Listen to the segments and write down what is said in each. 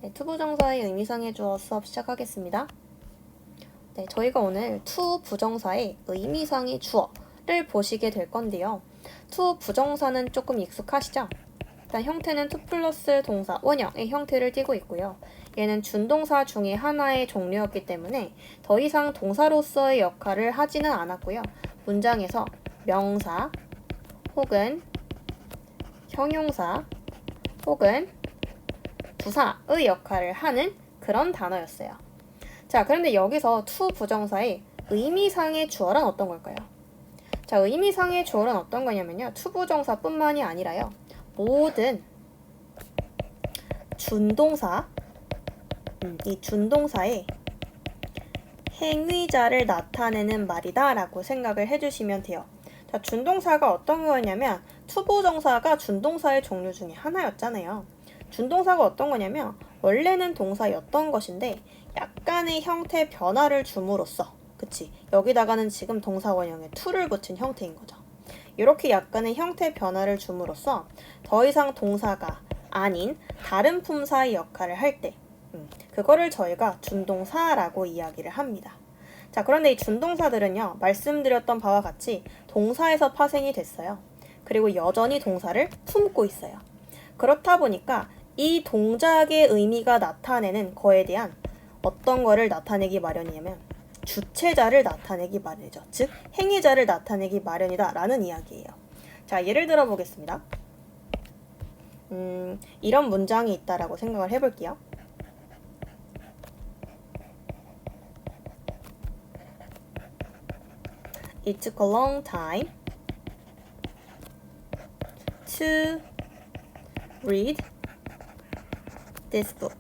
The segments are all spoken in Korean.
네, 투부정사의 의미상의 주어 수업 시작하겠습니다. 네, 저희가 오늘 투부정사의 의미상의 주어를 보시게 될 건데요. 투부정사는 조금 익숙하시죠? 일단 형태는 투 플러스 동사 원형의 형태를 띠고 있고요. 얘는 준동사 중에 하나의 종류였기 때문에 더 이상 동사로서의 역할을 하지는 않았고요. 문장에서 명사 혹은 형용사 혹은 부사의 역할을 하는 그런 단어였어요. 자, 그런데 여기서 투 부정사의 의미상의 주어란 어떤 걸까요? 자, 의미상의 주어란 어떤 거냐면요. 투 부정사뿐만이 아니라요. 모든 준동사, 이 준동사의 행위자를 나타내는 말이다 라고 생각을 해주시면 돼요. 자, 준동사가 어떤 거냐면 투 부정사가 준동사의 종류 중에 하나였잖아요. 준동사가 어떤 거냐면 원래는 동사였던 것인데 약간의 형태 변화를 줌으로써, 그치? 여기다가는 지금 동사 원형에 to를 붙인 형태인 거죠. 이렇게 약간의 형태 변화를 줌으로써 더 이상 동사가 아닌 다른 품사의 역할을 할 때 그거를 저희가 준동사라고 이야기를 합니다. 자, 그런데 이 준동사들은요, 말씀드렸던 바와 같이 동사에서 파생이 됐어요. 그리고 여전히 동사를 품고 있어요. 그렇다 보니까 이 동작의 의미가 나타내는 거에 대한 어떤 거를 나타내기 마련이냐면 주체자를 나타내기 마련이죠. 즉 행위자를 나타내기 마련이다 라는 이야기예요. 자, 예를 들어 보겠습니다. 이런 문장이 있다라고 생각을 해볼게요. It took a long time to read this book.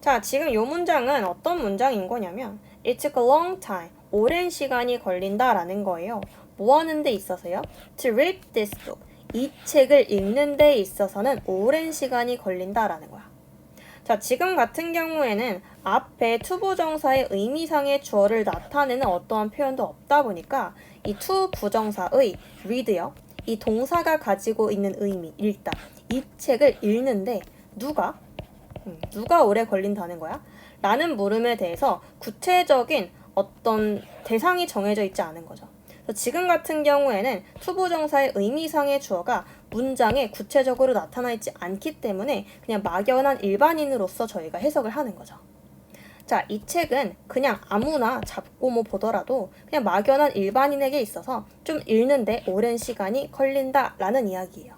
자, 지금 이 문장은 어떤 문장인 거냐면 It took a long time. 오랜 시간이 걸린다라는 거예요. 뭐 하는 데 있어서요? To read this book. 이 책을 읽는 데 있어서는 오랜 시간이 걸린다라는 거야. 자, 지금 같은 경우에는 앞에 투부정사의 의미상의 주어를 나타내는 어떠한 표현도 없다 보니까 이 투부정사의 read요. 이 동사가 가지고 있는 의미, 읽다. 이 책을 읽는데 누가 오래 걸린다는 거야? 라는 물음에 대해서 구체적인 어떤 대상이 정해져 있지 않은 거죠. 지금 같은 경우에는 투부정사의 의미상의 주어가 문장에 구체적으로 나타나 있지 않기 때문에 그냥 막연한 일반인으로서 저희가 해석을 하는 거죠. 자, 이 책은 그냥 아무나 잡고 뭐 보더라도 그냥 막연한 일반인에게 있어서 좀 읽는데 오랜 시간이 걸린다라는 이야기예요.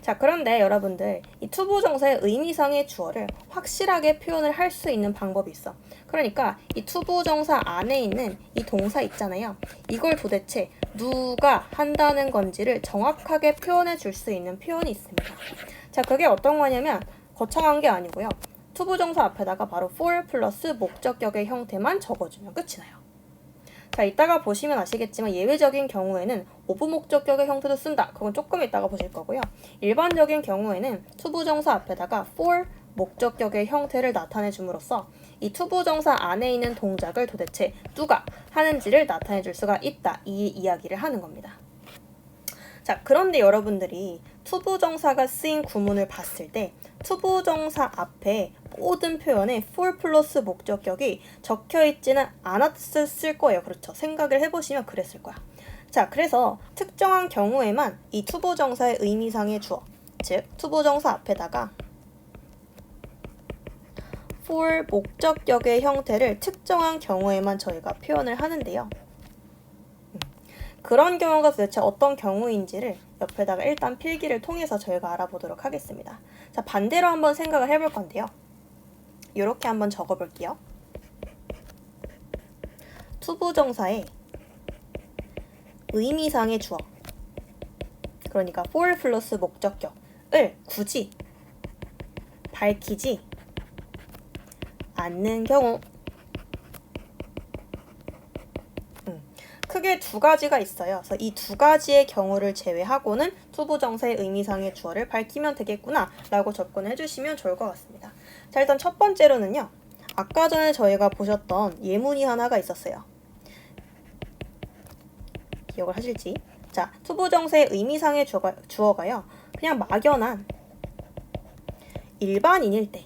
자, 그런데 여러분들 이 투부정사의 의미상의 주어를 확실하게 표현을 할 수 있는 방법이 있어. 그러니까 이 투부정사 안에 있는 이 동사 있잖아요. 이걸 도대체 누가 한다는 건지를 정확하게 표현해 줄 수 있는 표현이 있습니다. 자, 그게 어떤 거냐면 거창한 게 아니고요. 투부정사 앞에다가 바로 for 플러스 목적격의 형태만 적어주면 끝이 나요. 자, 이따가 보시면 아시겠지만 예외적인 경우에는 of 목적격의 형태도 쓴다. 그건 조금 이따가 보실 거고요. 일반적인 경우에는 투부정사 앞에다가 for 목적격의 형태를 나타내 줌으로써 이 투부정사 안에 있는 동작을 도대체 누가 하는지를 나타내 줄 수가 있다. 이 이야기를 하는 겁니다. 자, 그런데 여러분들이 투부정사가 쓰인 구문을 봤을 때 투부정사 앞에 모든 표현에 for 플러스 목적격이 적혀있지는 않았을 거예요. 그렇죠? 생각을 해보시면 그랬을 거야. 자, 그래서 특정한 경우에만 이 투부정사의 의미상의 주어, 즉 투부정사 앞에다가 for 목적격의 형태를 특정한 경우에만 저희가 표현을 하는데요. 그런 경우가 도대체 어떤 경우인지를 옆에다가 일단 필기를 통해서 저희가 알아보도록 하겠습니다. 자, 반대로 한번 생각을 해볼 건데요. 이렇게 한번 적어볼게요. 투부정사의 의미상의 주어, 그러니까 for 플러스 목적격을 굳이 밝히지 않는 경우, 크게 두 가지가 있어요. 그래서 이 두 가지의 경우를 제외하고는 투부정사의 의미상의 주어를 밝히면 되겠구나 라고 접근해 주시면 좋을 것 같습니다. 자, 일단 첫 번째로는요. 아까 전에 저희가 보셨던 예문이 하나가 있었어요. 기억을 하실지. 자, 투부정사의 의미상의 주어가요. 그냥 막연한 일반인일 때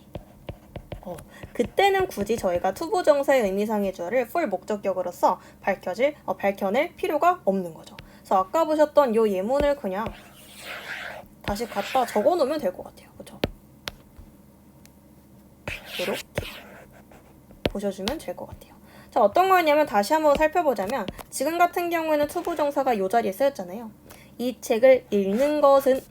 그때는 굳이 저희가 투부정사의 의미상의 주어를 for 목적격으로서 밝혀낼 필요가 없는 거죠. 그래서 아까 보셨던 요 예문을 그냥 다시 갖다 적어 놓으면 될 것 같아요. 그렇죠? 이렇게 보셔주면 될 것 같아요. 자, 어떤 거였냐면 다시 한번 살펴보자면 지금 같은 경우에는 투부정사가 요 자리에 쓰였잖아요. 이 책을 읽는 것은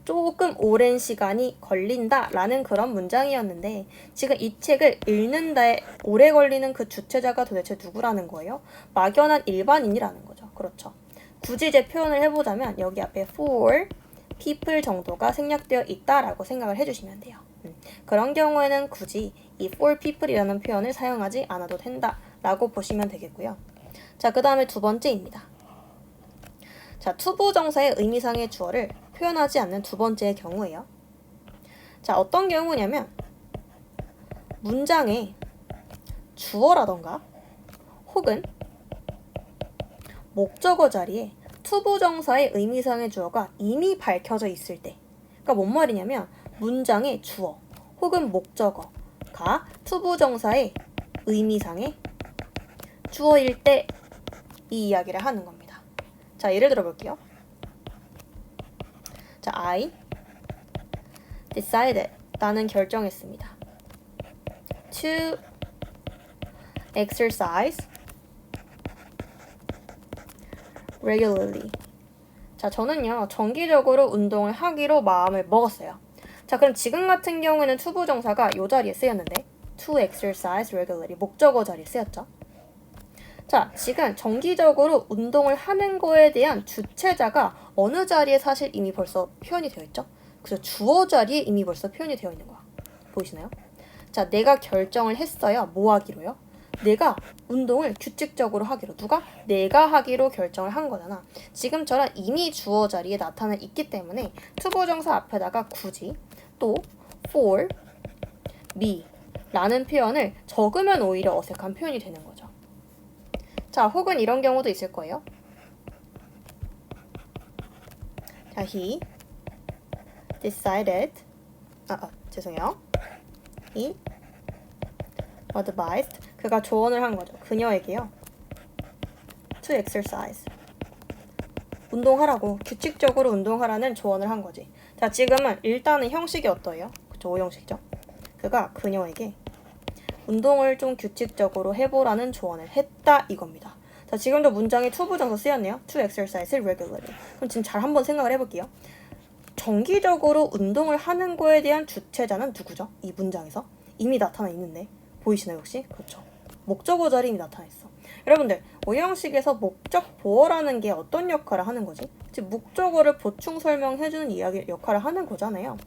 조금 오랜 시간이 걸린다라는 그런 문장이었는데 지금 이 책을 읽는데 오래 걸리는 그 주체자가 도대체 누구라는 거예요? 막연한 일반인이라는 거죠. 그렇죠. 굳이 이제 표현을 해보자면 여기 앞에 for people 정도가 생략되어 있다라고 생각을 해주시면 돼요. 그런 경우에는 굳이 이 for people이라는 표현을 사용하지 않아도 된다라고 보시면 되겠고요. 자, 그 다음에 두 번째입니다. 자, 투부정사의 의미상의 주어를 표현하지 않는 두 번째의 경우예요. 자, 어떤 경우냐면 문장에 주어라던가 혹은 목적어 자리에 투부정사의 의미상의 주어가 이미 밝혀져 있을 때, 그러니까 뭔 말이냐면 문장의 주어 혹은 목적어가 투부정사의 의미상의 주어일 때 이 이야기를 하는 겁니다. 자, 예를 들어 볼게요. 자, I decided, 나는 결정했습니다. To exercise regularly. 자, 저는요, 정기적으로 운동을 하기로 마음을 먹었어요. 자, 그럼 지금 같은 경우에는 투부정사가 이 자리에 쓰였는데 to exercise regularly, 목적어 자리에 쓰였죠. 자, 지금 정기적으로 운동을 하는 거에 대한 주체자가 어느 자리에 사실 이미 벌써 표현이 되어 있죠? 그래서 주어 자리에 이미 벌써 표현이 되어 있는 거야. 보이시나요? 자, 내가 결정을 했어요. 뭐 하기로요? 내가 운동을 규칙적으로 하기로. 누가? 내가 하기로 결정을 한 거잖아. 지금처럼 이미 주어 자리에 나타나 있기 때문에 투부정사 앞에다가 굳이 또 for me 라는 표현을 적으면 오히려 어색한 표현이 되는 거죠. 자, 혹은 이런 경우도 있을 거예요. 자, he decided, 죄송해요. he advised, 그가 조언을 한 거죠. 그녀에게요. to exercise, 운동하라고, 규칙적으로 운동하라는 조언을 한 거지. 자, 지금은 일단은 형식이 어떠해요? 그쵸, 오형식이죠. 그가 그녀에게 운동을 좀 규칙적으로 해보라는 조언을 했다 이겁니다. 자, 지금도 문장에 투부정사 쓰였네요. to exercise regularly. 그럼 지금 잘 한번 생각을 해볼게요. 정기적으로 운동을 하는 거에 대한 주체자는 누구죠? 이 문장에서 이미 나타나 있는데 보이시나요 혹시? 그렇죠. 목적어 자리에 이미 나타나 있어. 여러분들, 오형식에서 목적 보어라는 게 어떤 역할을 하는 거지? 즉 목적어를 보충 설명해주는 이야기 역할을 하는 거잖아요.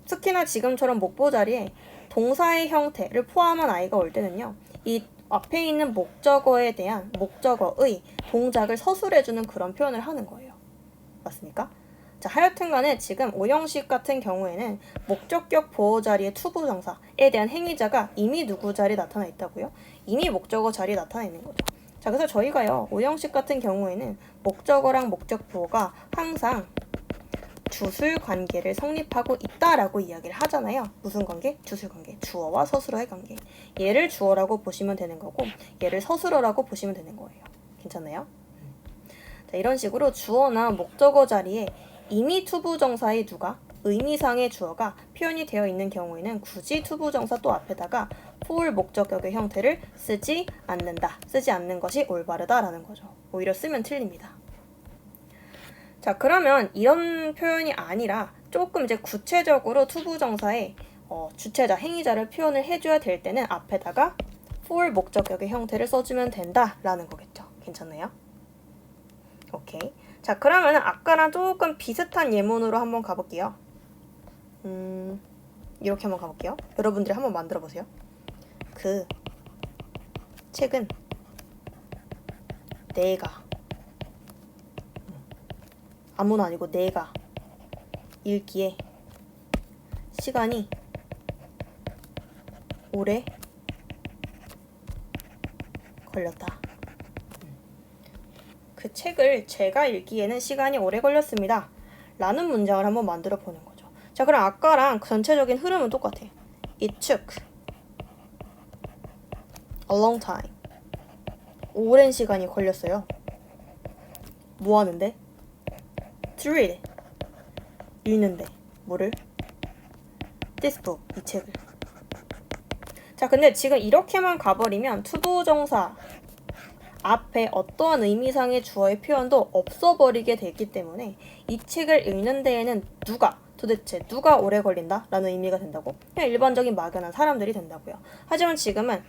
특히나 지금처럼 목보 자리에 동사의 형태를 포함한 아이가 올 때는요, 이 앞에 있는 목적어에 대한 목적어의 동작을 서술해주는 그런 표현을 하는 거예요. 맞습니까? 자, 하여튼 간에 지금 오형식 같은 경우에는 목적격 보어 자리의 투부정사에 대한 행위자가 이미 누구 자리에 나타나 있다고요? 이미 목적어 자리에 나타나 있는 거죠. 자, 그래서 저희가요, 오형식 같은 경우에는 목적어랑 목적 보어가 항상 주술 관계를 성립하고 있다라고 이야기를 하잖아요. 무슨 관계? 주술 관계. 주어와 서술어의 관계. 얘를 주어라고 보시면 되는 거고 얘를 서술어라고 보시면 되는 거예요. 괜찮나요? 자, 이런 식으로 주어나 목적어 자리에 이미 투부정사의 누가 의미상의 주어가 표현이 되어 있는 경우에는 굳이 투부정사 또 앞에다가 for 목적격의 형태를 쓰지 않는다. 쓰지 않는 것이 올바르다라는 거죠. 오히려 쓰면 틀립니다. 자, 그러면 이런 표현이 아니라 조금 이제 구체적으로 투부정사의 주체자, 행위자를 표현을 해줘야 될 때는 앞에다가 for 목적격의 형태를 써주면 된다라는 거겠죠. 괜찮나요? 오케이. 자, 그러면 아까랑 조금 비슷한 예문으로 한번 가볼게요. 이렇게 한번 가볼게요. 여러분들이 한번 만들어 보세요. 그 책은 내가, 아무나 아니고 내가 읽기에 시간이 오래 걸렸다. 그 책을 제가 읽기에는 시간이 오래 걸렸습니다. 라는 문장을 한번 만들어 보는 거죠. 자, 그럼 아까랑 전체적인 흐름은 똑같아. It took a long time. 오랜 시간이 걸렸어요. 뭐 하는데? To read. 읽는데. 뭐를? This book. 이 책을. 자, 근데 지금 이렇게만 가버리면 투부정사 앞에 어떠한 의미상의 주어의 표현도 없어버리게 되기 때문에 이 책을 읽는 데에는 도대체 누가 오래 걸린다? 라는 의미가 된다고. 그냥 일반적인 막연한 사람들이 된다고요. 하지만 지금은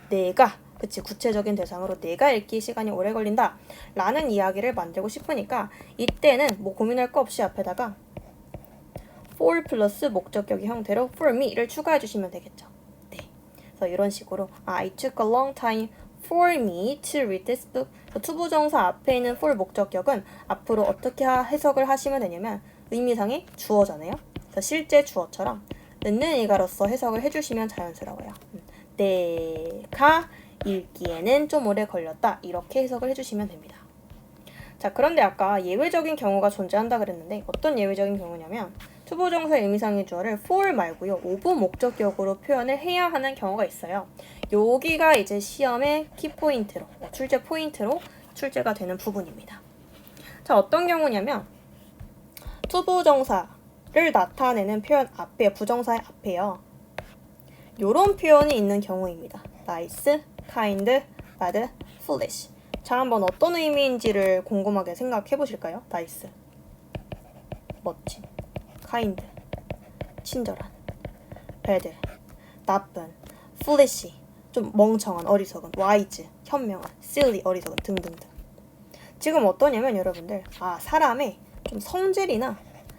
구체적인 대상으로 내가 읽기 시간이 오래 걸린다 라는 이야기를 만들고 싶으니까 이때는 뭐 고민할 거 없이 앞에다가 for 플러스 목적격의 형태로 for me를 추가해 주시면 되겠죠. 네. 그래서 이런 식으로 I took a long time for me to read this book. 투부정사 앞에 있는 for 목적격은 앞으로 어떻게 해석을 하시면 되냐면 의미상의 주어잖아요. 그래서 실제 주어처럼 늦는 이가로서 해석을 해주시면 자연스러워요. 내가 읽기에는 좀 오래 걸렸다. 이렇게 해석을 해주시면 됩니다. 자, 그런데 아까 예외적인 경우가 존재한다 그랬는데 어떤 예외적인 경우냐면 투부정사 의미상의 주어를 for 말고요. of 목적격으로 표현을 해야 하는 경우가 있어요. 여기가 이제 시험의 키포인트로, 출제 포인트로 출제가 되는 부분입니다. 자, 어떤 경우냐면 투부정사를 나타내는 표현 앞에, 부정사의 앞에요. 요런 표현이 있는 경우입니다. nice, kind, bad, foolish. 자, 한번 어떤 의미인지를 궁금하게 생각해 보실까요? nice, 멋진, kind, 친절한, bad, 나쁜, foolish, 좀 멍청한, 어리석은, wise, 현명한, silly, 어리석은 등등등. 지금 어떠냐면 여러분들, 사람의 좀 성질이나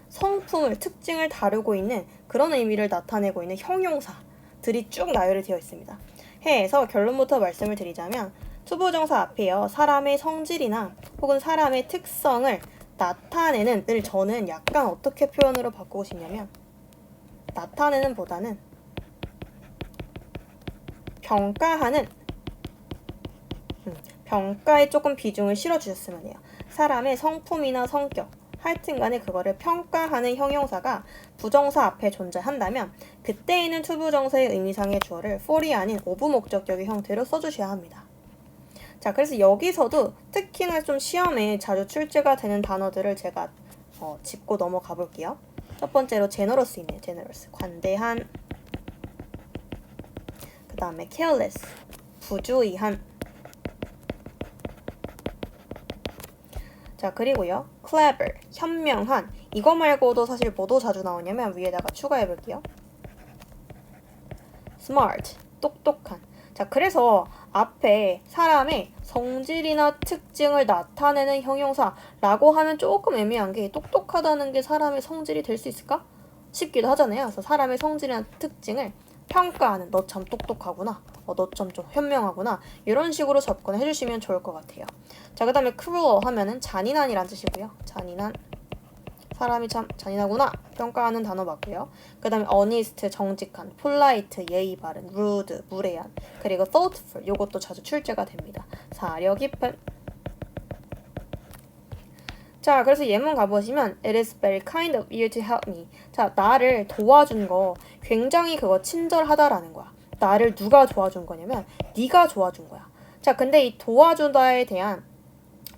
성품을, 특징을 다루고 있는 그런 의미를 나타내고 있는 형용사들이 쭉 나열이 되어 있습니다. 해서 결론부터 말씀을 드리자면 투부정사 앞에요. 사람의 성질이나 혹은 사람의 특성을 나타내는 을 저는 약간 어떻게 표현으로 바꾸고 싶냐면 나타내는 보다는 평가하는 평가에 조금 비중을 실어주셨으면 해요. 사람의 성품이나 성격 하여튼 간에 그거를 평가하는 형용사가 부정사 앞에 존재한다면 그때에는 투부정사의 의미상의 주어를 for이 아닌 of 목적격의 형태로 써주셔야 합니다. 자, 그래서 여기서도 특히나 좀 시험에 자주 출제가 되는 단어들을 제가 짚고 넘어가 볼게요. 첫 번째로 generous 있네요. generous, 관대한. 그 다음에 careless, 부주의한. 자, 그리고요. clever, 현명한. 이거 말고도 사실 뭐도 자주 나오냐면 위에다가 추가해 볼게요. smart, 똑똑한. 자, 그래서 앞에 사람의 성질이나 특징을 나타내는 형용사라고 하면 조금 애매한 게 똑똑하다는 게 사람의 성질이 될 수 있을까? 싶기도 하잖아요. 그래서 사람의 성질이나 특징을 평가하는 너 참 똑똑하구나. 너 참 좀 현명하구나. 이런 식으로 접근해 주시면 좋을 것 같아요. 자, 그 다음에 cruel 하면은 잔인한이란 뜻이고요. 잔인한. 사람이 참 잔인하구나 평가하는 단어 맞고요. 그 다음에 honest, 정직한, polite, 예의 바른, rude, 무례한, 그리고 thoughtful, 요것도 자주 출제가 됩니다. 사려 깊은. 자, 그래서 예문 가보시면 It is very kind of you to help me. 자, 나를 도와준 거 굉장히 그거 친절하다라는 거야. 나를 누가 도와준 거냐면 네가 도와준 거야. 자, 근데 이 도와주다에 대한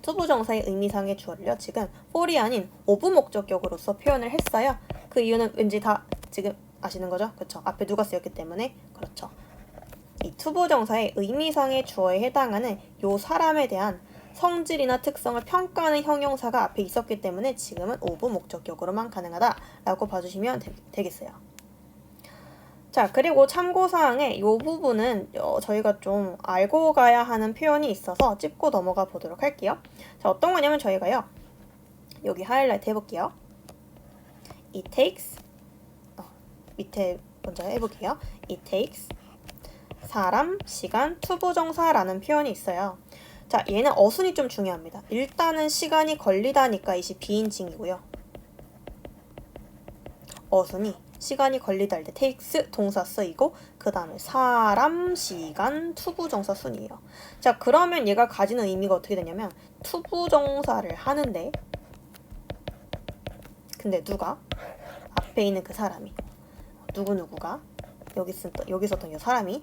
투부정사의 의미상의 주어를요. 지금 for이 아닌 of 목적격으로서 표현을 했어요. 그 이유는 왠지 다 지금 아시는 거죠? 그렇죠? 앞에 누가 쓰였기 때문에. 그렇죠. 이 투부정사의 의미상의 주어에 해당하는 요 사람에 대한 성질이나 특성을 평가하는 형용사가 앞에 있었기 때문에 지금은 of 목적격으로만 가능하다라고 봐주시면 되겠어요. 자, 그리고 참고사항에 이 부분은 저희가 좀 알고 가야 하는 표현이 있어서 짚고 넘어가 보도록 할게요. 자, 어떤 거냐면 저희가요. 여기 하이라이트 해볼게요. It takes 밑에 먼저 해볼게요. It takes 사람, 시간, 투부정사라는 표현이 있어요. 자, 얘는 어순이 좀 중요합니다. 일단은 시간이 걸리다니까 이시 비인칭이고요. 어순이 시간이 걸리다 할 때 takes 동사 쓰이고 그 다음에 사람, 시간, 투부정사 순이에요. 자, 그러면 얘가 가지는 의미가 어떻게 되냐면 투부정사를 하는데 근데 누가? 앞에 있는 그 사람이 누구누구가 여기 있었던 이 사람이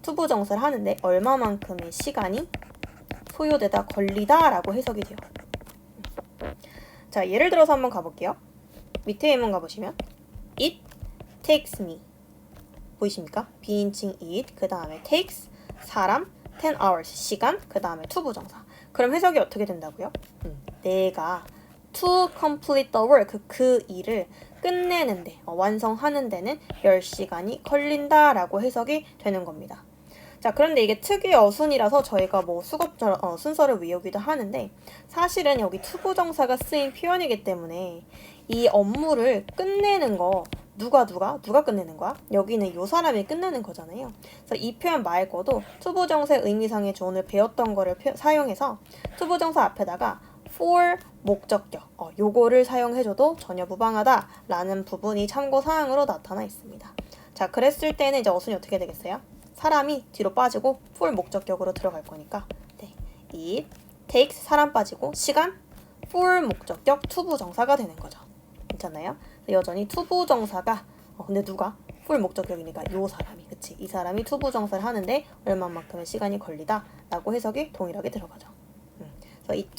투부정사를 하는데 얼마만큼의 시간이 소요되다 걸리다 라고 해석이 돼요. 자, 예를 들어서 한번 가볼게요. 밑에 예문 가보시면 It takes me 보이십니까? 비인칭 it 그 다음에 takes 사람 10 hours 시간 그 다음에 투부정사. 그럼 해석이 어떻게 된다고요? 내가 to complete the work 그 일을 끝내는데 완성하는 데는 10시간이 걸린다라고 해석이 되는 겁니다. 자, 그런데 이게 특유의 어순이라서 저희가 뭐 순서를 외우기도 하는데 사실은 여기 투부정사가 쓰인 표현이기 때문에 이 업무를 끝내는 거 누가 끝내는 거야? 여기는 요 사람이 끝내는 거잖아요. 그래서 이 표현 말고도 투부정사의 의미상의 조언을 배웠던 거를 사용해서 투부정사 앞에다가 for 목적격 요거를 사용해줘도 전혀 무방하다라는 부분이 참고사항으로 나타나 있습니다. 자, 그랬을 때는 이제 어순이 어떻게 되겠어요? 사람이 뒤로 빠지고 for 목적격으로 들어갈 거니까 네. it takes 사람 빠지고 시간 for 목적격 투부정사가 되는 거죠. 괜찮나요? 여전히 투부정사가 근데 누가? for 목적격이니까 요 사람이 그치? 이 사람이 투부정사를 하는데 얼마만큼의 시간이 걸리다 라고 해석이 동일하게 들어가죠. 그래서 it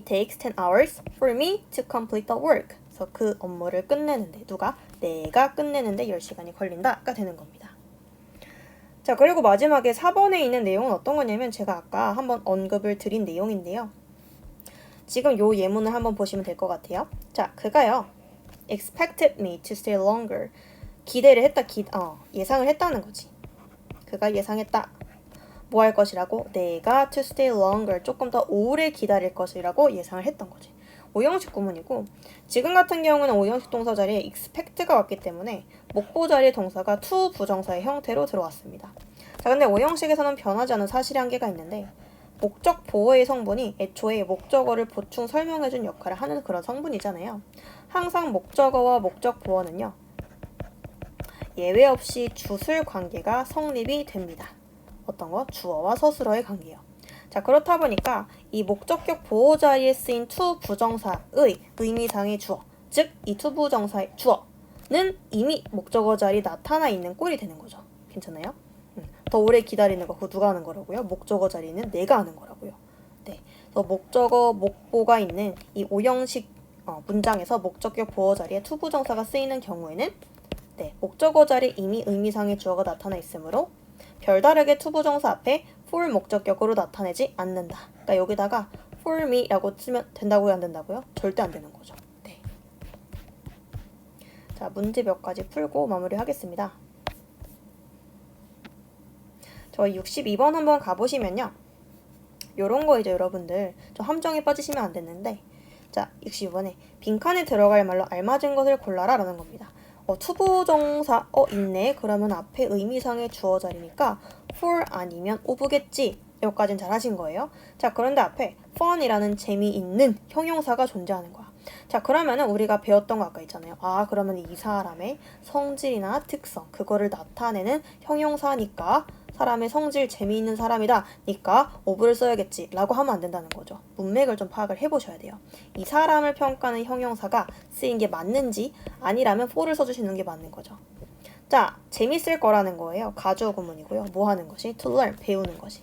takes 10 hours for me to complete the work. 그래서 그 업무를 끝내는데 누가? 내가 끝내는데 10시간이 걸린다가 되는 겁니다. 자, 그리고 마지막에 4번에 있는 내용은 어떤 거냐면 제가 아까 한번 언급을 드린 내용인데요. 지금 요 예문을 한번 보시면 될 것 같아요. 자, 그가요. expected me to stay longer. 기대를 했다. 예상을 했다는 거지. 그가 예상했다. 뭐 할 것이라고? 내가 to stay longer. 조금 더 오래 기다릴 것이라고 예상을 했던 거지. 5형식 구문이고 지금 같은 경우는 5형식 동사 자리에 expect가 왔기 때문에 목보 자리의 동사가 to 부정사의 형태로 들어왔습니다. 자, 근데 5형식에서는 변하지 않은 사실의 한계가 있는데 목적 보어의 성분이 애초에 목적어를 보충 설명해준 역할을 하는 그런 성분이잖아요. 항상 목적어와 목적 보어는요. 예외 없이 주술 관계가 성립이 됩니다. 어떤 거? 주어와 서술어의 관계요. 자, 그렇다 보니까 이 목적격 보호 자리에 쓰인 to 부정사의 의미상의 주어, 즉 이 to 부정사의 주어는 이미 목적어 자리에 나타나 있는 꼴이 되는 거죠. 괜찮아요? 더 오래 기다리는 거 그거 누가 하는 거라고요? 목적어 자리는 내가 하는 거라고요. 네, 그래서 목적어 목보가 있는 이 5형식 문장에서 목적격 보호 자리에 to 부정사가 쓰이는 경우에는 네, 목적어 자리에 이미 의미상의 주어가 나타나 있으므로 별다르게 to 부정사 앞에 for 목적격으로 나타내지 않는다. 그러니까 여기다가 for me라고 쓰면 된다고요? 안 된다고요? 절대 안 되는 거죠. 네. 자, 문제 몇 가지 풀고 마무리하겠습니다. 저희 62번 한번 가보시면요. 요런 거 이제 여러분들 좀 함정에 빠지시면 안 됐는데 자, 62번에 빈칸에 들어갈 말로 알맞은 것을 골라라 라는 겁니다. 투부정사 있네. 그러면 앞에 의미상의 주어 자리니까 for 아니면 of겠지. 여기까지는 잘 하신 거예요. 자, 그런데 앞에 fun이라는 재미있는 형용사가 존재하는 거야. 자, 그러면은 우리가 배웠던 거 아까 있잖아요. 아, 그러면 이 사람의 성질이나 특성 그거를 나타내는 형용사니까 사람의 성질 재미있는 사람이다 니까 of를 써야겠지 라고 하면 안 된다는 거죠. 문맥을 좀 파악을 해보셔야 돼요. 이 사람을 평가하는 형용사가 쓰인 게 맞는지 아니라면 for를 써주시는 게 맞는 거죠. 자, 재밌을 거라는 거예요. 가주어 구문이고요. 뭐 하는 것이? to learn, 배우는 것이.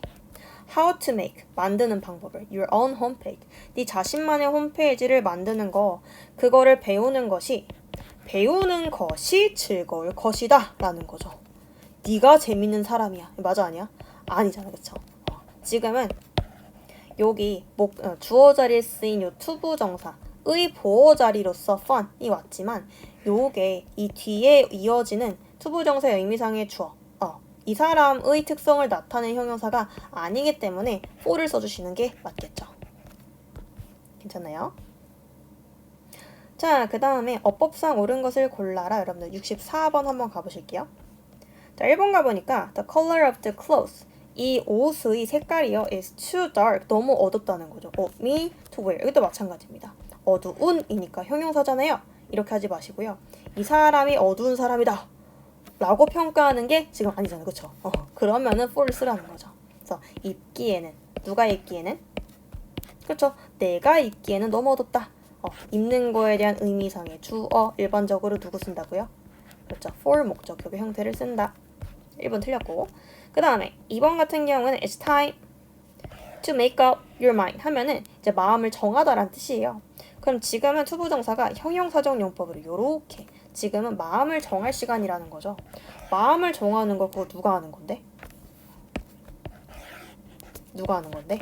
how to make, 만드는 방법을. your own homepage, 네 자신만의 홈페이지를 만드는 거 그거를 배우는 것이 즐거울 것이다 라는 거죠. 네가 재밌는 사람이야. 맞아 아니야? 아니잖아. 그쵸? 지금은 여기 주어 자리에 쓰인 요 투부정사의 보어 자리로서 fun이 왔지만 요게 이 뒤에 이어지는 투부정사의 의미상의 주어 이 사람의 특성을 나타내는 형용사가 아니기 때문에 for를 써주시는 게 맞겠죠. 괜찮나요? 자, 그 다음에 어법상 옳은 것을 골라라. 여러분들 64번 한번 가보실게요. 자, 1번 가보니까 the color of the clothes 이 옷의 색깔이요 is too dark 너무 어둡다는 거죠. me to wear 이것도 마찬가지입니다. 어두운이니까 형용사잖아요. 이렇게 하지 마시고요. 이 사람이 어두운 사람이다 라고 평가하는 게 지금 아니잖아요. 그쵸? 그러면은 for를 쓰라는 거죠. 그래서 입기에는 누가 입기에는 그렇죠. 내가 입기에는 너무 어둡다. 입는 거에 대한 의미상의 주어 일반적으로 누구 쓴다고요? 그렇죠. for 목적격의 형태를 쓴다. 1번 틀렸고 그 다음에 2번 같은 경우는 it's time to make up your mind 하면은 이제 마음을 정하다라는 뜻이에요. 그럼 지금은 투부정사가 형용사정용법으로 요렇게 지금은 마음을 정할 시간이라는 거죠. 마음을 정하는 거 그거 누가 하는 건데? 누가 하는 건데?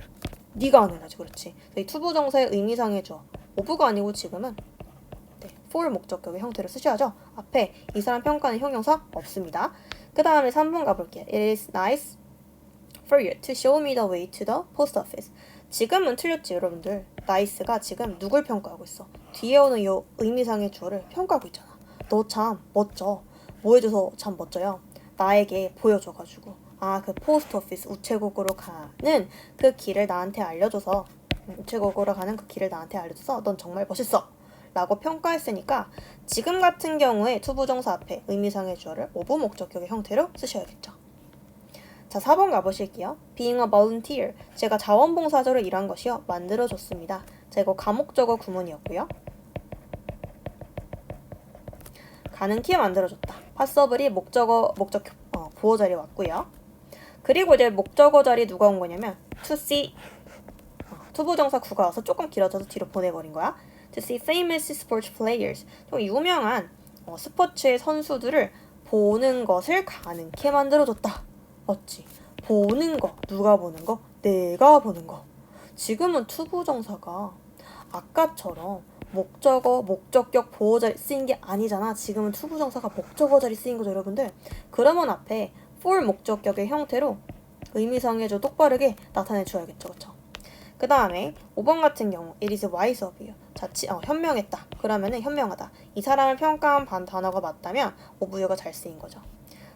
네가 하는 거지. 그렇지. 이 투부정사의 의미상의 주어 오브가 아니고 지금은 for 목적격의 형태로 쓰셔야죠. 앞에 이 사람 평가는 형용사 없습니다. 그 다음에 3번 가볼게요. It is nice for you to show me the way to the post office. 지금은 틀렸지 여러분들. nice가 지금 누굴 평가하고 있어? 뒤에 오는 요 의미상의 주어를 평가하고 있잖아. 너 참 멋져. 뭐 해줘서 참 멋져요? 나에게 보여줘가지고 그 포스트 오피스 우체국으로 가는 그 길을 나한테 알려줘서 우체국으로 가는 그 길을 나한테 알려줘서 넌 정말 멋있어 라고 평가했으니까 지금 같은 경우에 투부정사 앞에 의미상의 주어를 오브 목적격의 형태로 쓰셔야겠죠. 자, 4번 가보실게요. Being a volunteer. 제가 자원봉사자로 일한 것이요. 만들어줬습니다. 자, 이거 가목적어 구문이었고요. 가는 키에 만들어줬다. 파서블이 목적 보호 자리에 왔고요. 그리고 이제 목적어 자리 누가 온 거냐면 to see 투부정사 구가 와서 조금 길어져서 뒤로 보내버린 거야. To see famous sports players. 좀 유명한 스포츠의 선수들을 보는 것을 가능케 만들어줬다. 맞지? 보는 거. 누가 보는 거? 내가 보는 거. 지금은 투부정사가 아까처럼 목적어, 목적격, 보호자리 쓰인 게 아니잖아. 지금은 투부정사가 목적어 자리 쓰인 거죠, 여러분들. 그러면 앞에 for 목적격의 형태로 의미상의 주 똑바르게 나타내 줘야겠죠, 그쵸? 그 다음에 5번 같은 경우 it is wise of you. 현명했다. 그러면은 현명하다. 이 사람을 평가한 단어가 맞다면 of you가 잘 쓰인 거죠.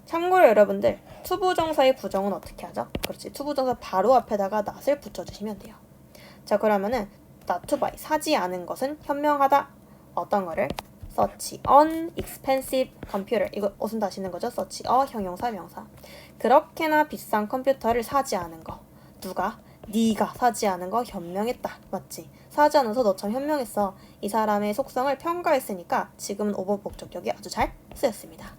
참고로 여러분들 투부정사의 부정은 어떻게 하죠? 그렇지. 투부정사 바로 앞에다가 not을 붙여주시면 돼요. 자, 그러면은 not to buy. 사지 않은 것은 현명하다. 어떤 거를? such an expensive computer. 이거 무슨 다시는 거죠? such a 형용사 명사. 그렇게나 비싼 컴퓨터를 사지 않은 거. 누가? 네가 사지 않은 거 현명했다. 맞지? 사지 않아서 너 참 현명했어. 이 사람의 속성을 평가했으니까 지금은 오버 목적격이 아주 잘 쓰였습니다.